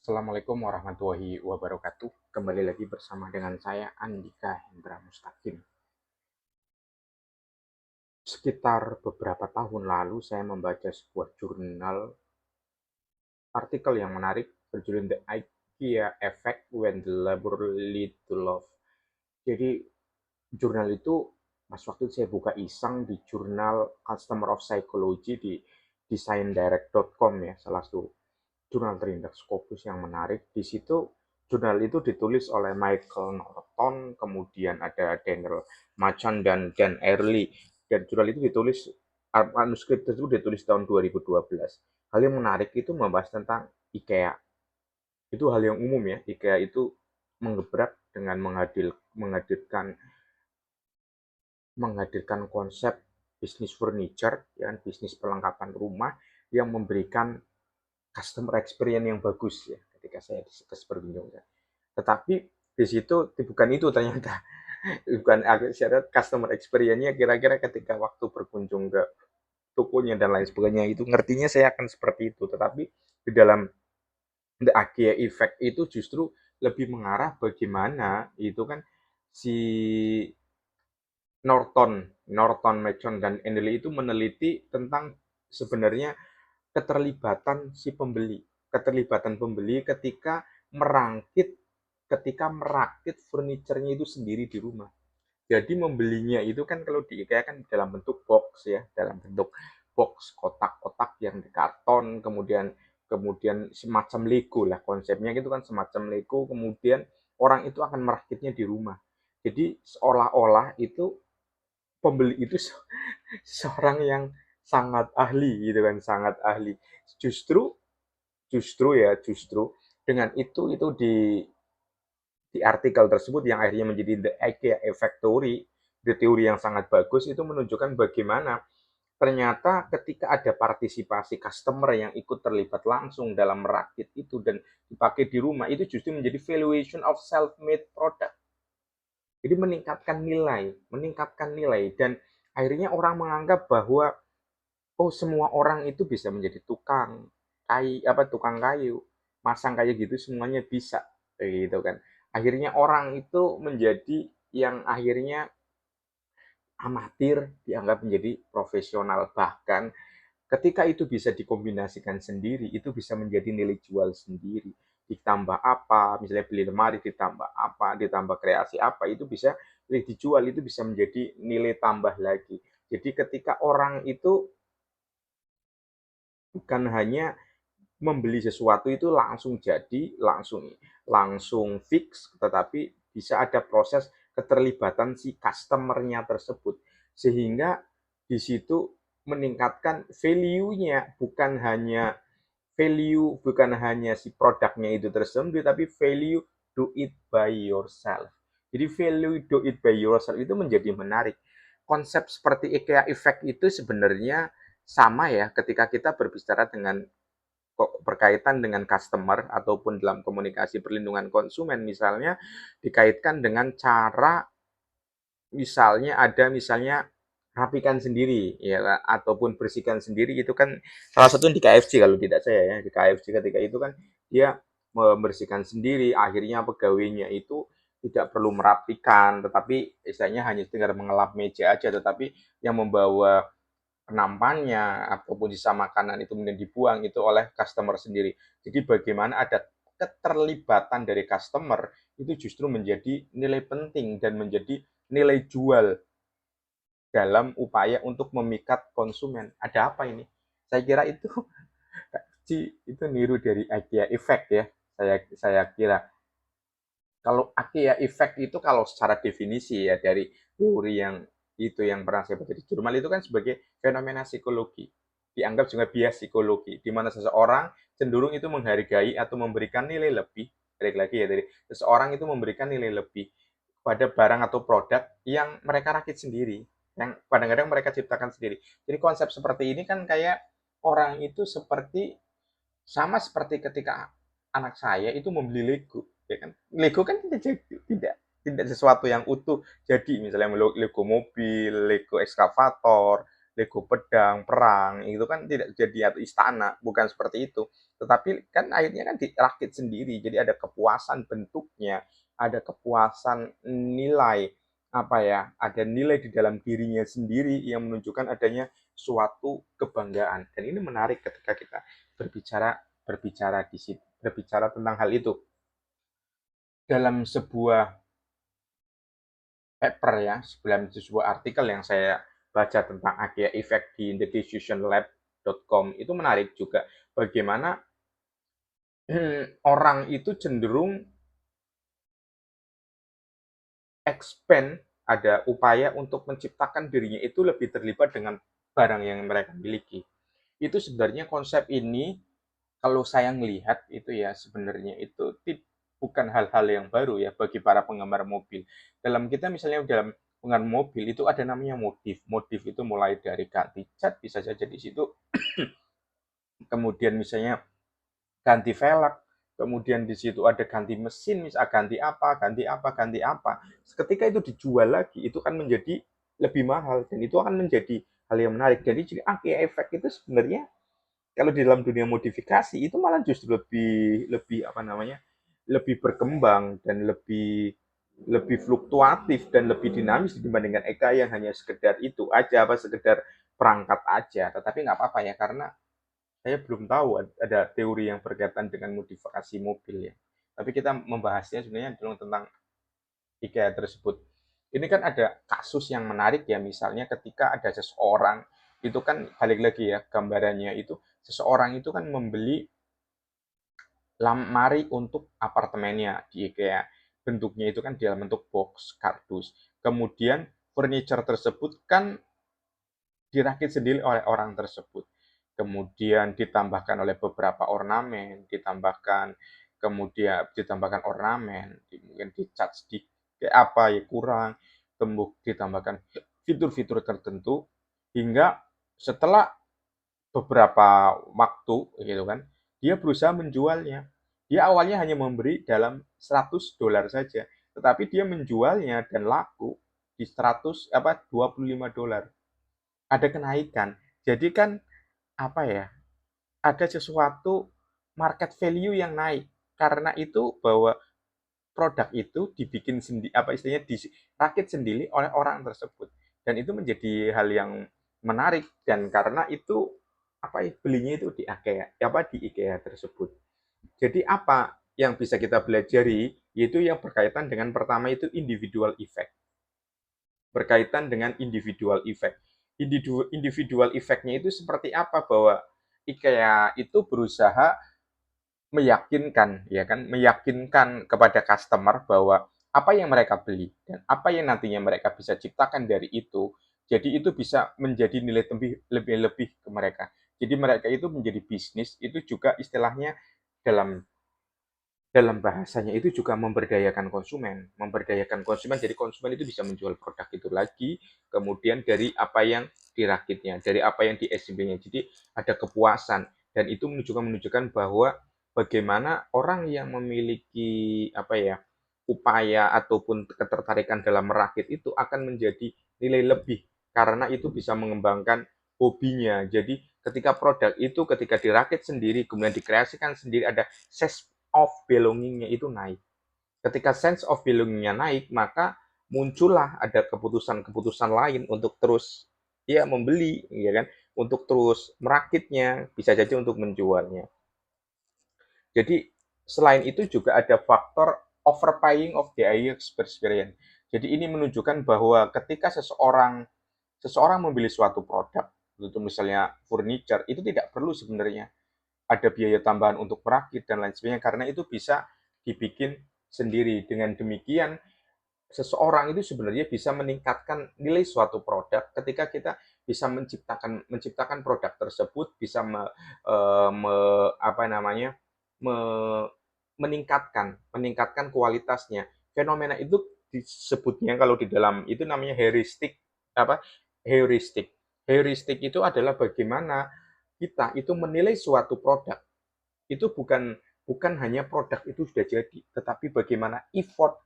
Assalamualaikum warahmatullahi wabarakatuh. Kembali lagi bersama dengan saya Andika Hendra Mustaqim. Sekitar beberapa tahun lalu saya membaca sebuah jurnal artikel yang menarik berjudul The IKEA Effect When the Labor Lead to Love. Jadi jurnal itu pas waktu itu saya buka iseng di jurnal Customer of Psychology di designdirect.com ya, salah satu jurnal terindeks Scopus yang menarik. Di situ jurnal itu ditulis oleh Michael Norton, kemudian ada Daniel Machan dan Dan Early. Dan jurnal itu ditulis, manuskrip tersebut ditulis tahun 2012. Hal yang menarik itu membahas tentang IKEA. Itu hal yang umum ya, IKEA itu menggebrak dengan menghadirkan menghadirkan konsep bisnis furniture, ya, bisnis perlengkapan rumah yang memberikan customer experience yang bagus ya ketika saya berkunjung. Tetapi di situ bukan itu ternyata, bukan customer experience-nya kira-kira ketika waktu berkunjung ke tokonya dan lain sebagainya itu ngertinya saya akan seperti itu. Tetapi di dalam The IKEA Effect itu justru lebih mengarah bagaimana itu kan si Norton, Machon dan Endley itu meneliti tentang sebenarnya keterlibatan pembeli ketika merakit furniturnya itu sendiri di rumah. Jadi membelinya itu kan kalau di IKEA kan dalam bentuk box ya, dalam bentuk box kotak-kotak yang di karton, kemudian kemudian semacam Lego lah konsepnya gitu kan, semacam Lego, kemudian orang itu akan merakitnya di rumah. Jadi seolah-olah itu pembeli itu seorang yang sangat ahli gitu kan, sangat ahli. Justru justru dengan itu di artikel tersebut yang akhirnya menjadi The IKEA Effect Theory, the teori yang sangat bagus itu menunjukkan bagaimana ternyata ketika ada partisipasi customer yang ikut terlibat langsung dalam merakit itu dan dipakai di rumah, itu justru menjadi valuation of self-made product. Jadi meningkatkan nilai dan akhirnya orang menganggap bahwa oh semua orang itu bisa menjadi tukang kayu, masang kayu gitu semuanya bisa kayak gitu kan. Akhirnya orang itu menjadi yang akhirnya amatir dianggap menjadi profesional, bahkan ketika itu bisa dikombinasikan sendiri itu bisa menjadi nilai jual sendiri. Ditambah apa, misalnya beli lemari ditambah apa, ditambah kreasi apa, itu bisa dijual, itu bisa menjadi nilai tambah lagi. Jadi ketika orang itu bukan hanya membeli sesuatu itu langsung jadi, langsung langsung fix, tetapi bisa ada proses keterlibatan si customer-nya tersebut. Sehingga di situ meningkatkan value-nya, bukan hanya si produknya itu tersendiri, tapi value do it by yourself. Jadi value do it by yourself itu menjadi menarik. Konsep seperti IKEA Effect itu sebenarnya sama ya ketika kita berbicara dengan berkaitan dengan customer ataupun dalam komunikasi perlindungan konsumen, misalnya dikaitkan dengan cara misalnya rapikan sendiri ya ataupun bersihkan sendiri, itu kan salah satu di KFC kalau tidak saya ya, di KFC ketika itu kan dia membersihkan sendiri, akhirnya pegawainya itu tidak perlu merapikan, tetapi istilahnya hanya sekedar mengelap meja aja, tetapi yang membawa penampannya ataupun sisa makanan itu kemudian dibuang itu oleh customer sendiri. Jadi bagaimana ada keterlibatan dari customer itu justru menjadi nilai penting dan menjadi nilai jual dalam upaya untuk memikat konsumen. Ada apa ini? Saya kira itu itu niru dari IKEA Effect ya. Saya kira kalau IKEA Effect itu kalau secara definisi ya dari teori yang pernah saya baca di jurnal itu kan sebagai fenomena psikologi. Dianggap juga bias psikologi di mana seseorang cenderung itu menghargai atau memberikan nilai lebih, balik lagi ya dari seseorang itu memberikan nilai lebih pada barang atau produk yang mereka rakit sendiri, yang kadang-kadang mereka ciptakan sendiri. Jadi konsep seperti ini kan kayak orang itu sama seperti ketika anak saya itu membeli Lego, ya kan? Lego kan tidak sesuatu yang utuh. Jadi misalnya Lego mobil, Lego ekskavator, Lego pedang, perang, itu kan tidak jadi atau istana, bukan seperti itu. Tetapi kan akhirnya kan dirakit sendiri, jadi ada kepuasan bentuknya, ada kepuasan nilai, apa ya, ada nilai di dalam dirinya sendiri yang menunjukkan adanya suatu kebanggaan. Dan ini menarik ketika kita berbicara berbicara di situ, berbicara tentang hal itu. Dalam sebuah paper ya, dalam sebuah artikel yang saya baca tentang IKEA Effect di thedecisionlab.com itu menarik juga bagaimana orang itu cenderung expand, ada upaya untuk menciptakan dirinya itu lebih terlibat dengan barang yang mereka miliki. Itu sebenarnya konsep ini kalau saya melihat itu ya sebenarnya itu bukan hal-hal yang baru ya bagi para penggemar mobil. Dalam kita misalnya dalam penggemar mobil itu ada namanya modif. Modif itu mulai dari ganti cat bisa saja di situ. Kemudian misalnya ganti velg, kemudian di situ ada ganti mesin, misal ganti apa, ganti apa, ganti apa. Ketika itu dijual lagi, itu kan menjadi lebih mahal dan itu akan menjadi hal yang menarik. Jadi efek itu sebenarnya kalau di dalam dunia modifikasi itu malah justru lebih lebih apa namanya lebih berkembang dan lebih lebih fluktuatif dan lebih dinamis dibandingkan Eka yang hanya sekedar itu aja apa sekedar perangkat aja. Tetapi nggak apa-apa ya karena saya belum tahu ada teori yang berkaitan dengan modifikasi mobil ya. Tapi kita membahasnya sebenarnya tentang IKEA tersebut. Ini kan ada kasus yang menarik ya, misalnya ketika ada seseorang, itu kan balik lagi ya gambarannya itu, seseorang itu kan membeli lemari untuk apartemennya di IKEA. Bentuknya itu kan dalam bentuk box, kardus. Kemudian furniture tersebut kan dirakit sendiri oleh orang tersebut. Kemudian ditambahkan oleh beberapa ornamen, ditambahkan ornamen, mungkin dicat sedikit apa ya kurang, kemudian ditambahkan fitur-fitur tertentu hingga setelah beberapa waktu gitu kan, dia berusaha menjualnya. Dia awalnya hanya memberi dalam $100 saja, tetapi dia menjualnya dan laku di 25 dolar. Ada kenaikan. Jadi kan apa ya? Ada sesuatu market value yang naik. Karena itu bahwa produk itu dibikin sendiri apa istilahnya dirakit sendiri oleh orang tersebut. Dan itu menjadi hal yang menarik dan karena itu apa ya belinya itu di IKEA apa di IKEA tersebut. Jadi apa yang bisa kita pelajari yaitu yang berkaitan dengan pertama itu individual effect. Berkaitan dengan individual effect. Individual effect-nya itu seperti apa bahwa IKEA itu berusaha meyakinkan ya kan meyakinkan kepada customer bahwa apa yang mereka beli dan apa yang nantinya mereka bisa ciptakan dari itu jadi itu bisa menjadi nilai lebih ke mereka. Jadi mereka itu menjadi bisnis itu juga istilahnya dalam dalam bahasanya itu juga memberdayakan konsumen jadi konsumen itu bisa menjual produk itu lagi kemudian dari apa yang dirakitnya dari apa yang di assembly-nya jadi ada kepuasan dan itu menunjukkan bahwa bagaimana orang yang memiliki apa ya upaya ataupun ketertarikan dalam merakit itu akan menjadi nilai lebih karena itu bisa mengembangkan hobinya jadi ketika produk itu ketika dirakit sendiri kemudian dikreasikan sendiri ada ses of belonging-nya itu naik. Ketika sense of belonging-nya naik, maka muncullah ada keputusan-keputusan lain untuk terus ya membeli, ya kan, untuk terus merakitnya, bisa saja untuk menjualnya. Jadi selain itu juga ada faktor overpaying of the higher experience. Jadi ini menunjukkan bahwa ketika seseorang seseorang membeli suatu produk, itu misalnya furniture, itu tidak perlu sebenarnya ada biaya tambahan untuk merakit dan lain sebagainya karena itu bisa dibikin sendiri. Dengan demikian, seseorang itu sebenarnya bisa meningkatkan nilai suatu produk ketika kita bisa menciptakan produk tersebut bisa apa namanya me- meningkatkan kualitasnya. Fenomena itu disebutnya kalau di dalam itu namanya heuristik apa heuristik. Heuristik itu adalah bagaimana kita itu menilai suatu produk itu bukan hanya produk itu sudah jadi, tetapi bagaimana effort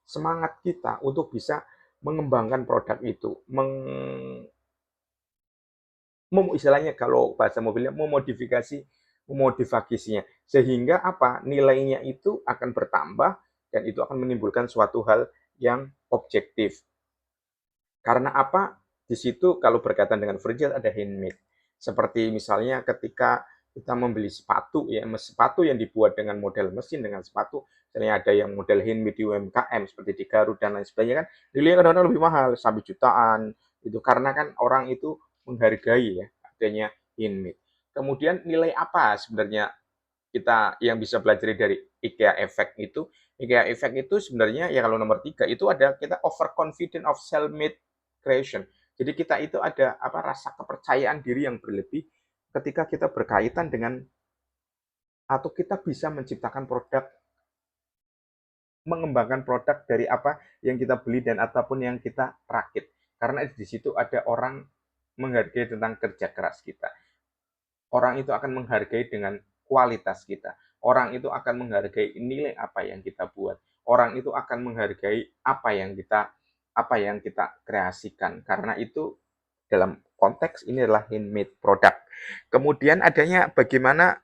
semangat kita untuk bisa mengembangkan produk itu, istilahnya kalau bahasa mobilnya memodifikasinya sehingga apa nilainya itu akan bertambah dan itu akan menimbulkan suatu hal yang objektif. Karena apa? Di situ kalau berkaitan dengan furniture ada handmade. Seperti misalnya ketika kita membeli sepatu ya, sepatu yang dibuat dengan model mesin dengan sepatu, misalnya ada yang model handmade di UMKM seperti di Garut dan lain sebagainya kan, nilainya kadang-kadang lebih mahal sampai jutaan itu karena kan orang itu menghargai ya adanya handmade. Kemudian nilai apa sebenarnya kita yang bisa belajar dari IKEA Effect itu? IKEA Effect itu sebenarnya ya kalau nomor 3 itu ada kita overconfident of self-made creation. Jadi kita itu ada apa rasa kepercayaan diri yang berlebih ketika kita berkaitan dengan atau kita bisa menciptakan produk, mengembangkan produk dari apa yang kita beli dan ataupun yang kita rakit. Karena di situ ada orang menghargai tentang kerja keras kita. Orang itu akan menghargai dengan kualitas kita. Orang itu akan menghargai nilai apa yang kita buat. Orang itu akan menghargai apa yang kita kreasikan. Karena itu dalam konteks ini adalah handmade product. Kemudian adanya bagaimana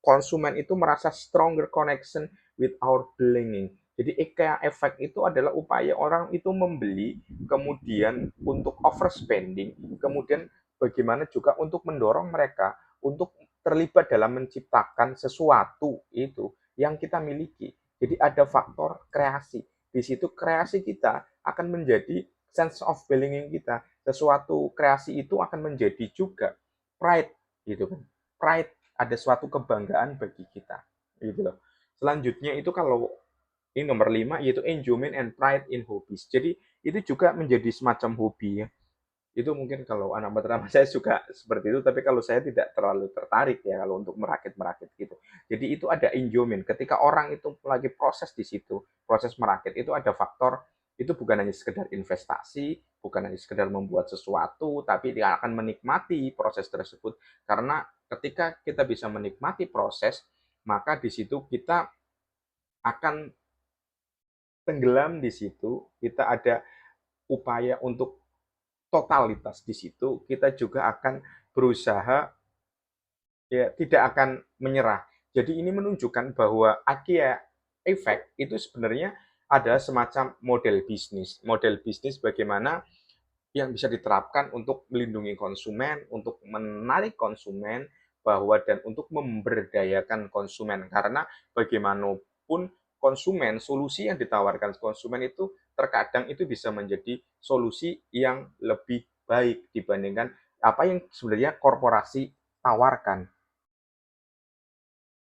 konsumen itu merasa stronger connection with our belonging. Jadi IKEA effect itu adalah upaya orang itu membeli, kemudian untuk overspending, kemudian bagaimana juga untuk mendorong mereka untuk terlibat dalam menciptakan sesuatu itu yang kita miliki. Jadi ada faktor kreasi. Di situ kreasi kita akan menjadi sense of belonging kita. Sesuatu kreasi itu akan menjadi juga pride gitu kan. Pride ada suatu kebanggaan bagi kita gitu loh. Selanjutnya itu kalau ini nomor 5 yaitu enjoyment and pride in hobbies. Jadi itu juga menjadi semacam hobi ya. Itu mungkin kalau anak pertama saya suka seperti itu, tapi kalau saya tidak terlalu tertarik ya kalau untuk merakit-merakit gitu. Jadi itu ada enjoyment. Ketika orang itu lagi proses di situ, proses merakit itu ada faktor itu bukan hanya sekedar investasi, bukan hanya sekedar membuat sesuatu, tapi dia akan menikmati proses tersebut. Karena ketika kita bisa menikmati proses, maka di situ kita akan tenggelam di situ, kita ada upaya untuk totalitas di situ, kita juga akan berusaha ya tidak akan menyerah. Jadi ini menunjukkan bahwa IKEA Effect itu sebenarnya ada semacam model bisnis. Model bisnis bagaimana yang bisa diterapkan untuk melindungi konsumen, untuk menarik konsumen, bahwa dan untuk memberdayakan konsumen. Karena bagaimanapun konsumen, solusi yang ditawarkan konsumen itu terkadang itu bisa menjadi solusi yang lebih baik dibandingkan apa yang sebenarnya korporasi tawarkan.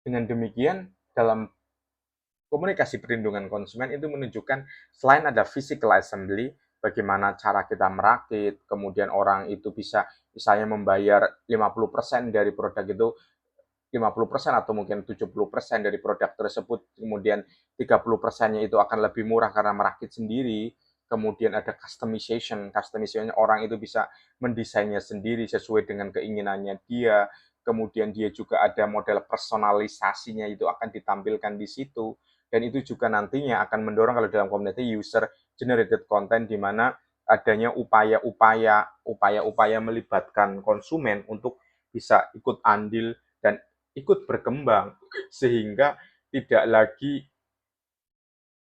Dengan demikian, dalam komunikasi perlindungan konsumen itu menunjukkan selain ada physical assembly, bagaimana cara kita merakit, kemudian orang itu bisa misalnya membayar 50% dari produk itu 50% atau mungkin 70% dari produk tersebut, kemudian 30%-nya itu akan lebih murah karena merakit sendiri. Kemudian ada customization, customization orang itu bisa mendesainnya sendiri sesuai dengan keinginannya dia. Kemudian dia juga ada model personalisasinya itu akan ditampilkan di situ. Dan itu juga nantinya akan mendorong kalau dalam community user generated content di mana adanya upaya-upaya melibatkan konsumen untuk bisa ikut andil dan ikut berkembang sehingga tidak lagi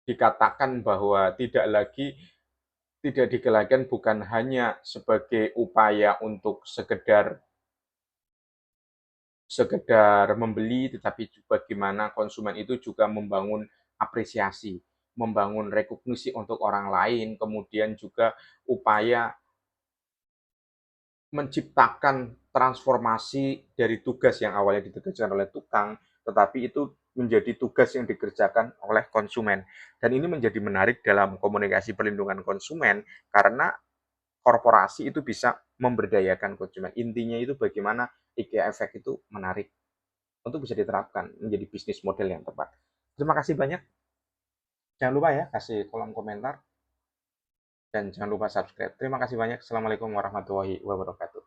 dikatakan bahwa tidak digelakan bukan hanya sebagai upaya untuk sekedar sekedar membeli, tetapi bagaimana konsumen itu juga membangun apresiasi, membangun rekognisi untuk orang lain, kemudian juga upaya menciptakan transformasi dari tugas yang awalnya dikerjakan oleh tukang, tetapi itu menjadi tugas yang dikerjakan oleh konsumen. Dan ini menjadi menarik dalam komunikasi perlindungan konsumen karena korporasi itu bisa memberdayakan konsumen. Intinya itu bagaimana IKEA Effect itu menarik untuk bisa diterapkan menjadi bisnis model yang tepat. Terima kasih banyak. Jangan lupa ya kasih kolom komentar dan jangan lupa subscribe. Terima kasih banyak. Assalamualaikum warahmatullahi wabarakatuh.